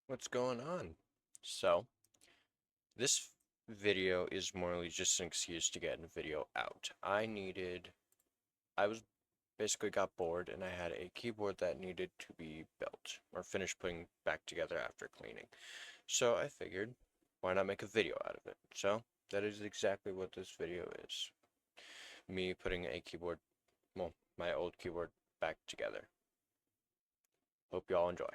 What's going on? So, this video is morely just an excuse to get a video out. I was basically got bored and I had a keyboard that needed to be built or finished putting back together after cleaning. So I figured, why not make a video out of it? So that is exactly what this video is. Me putting a keyboard, well, my old keyboard back together. Hope y'all enjoy.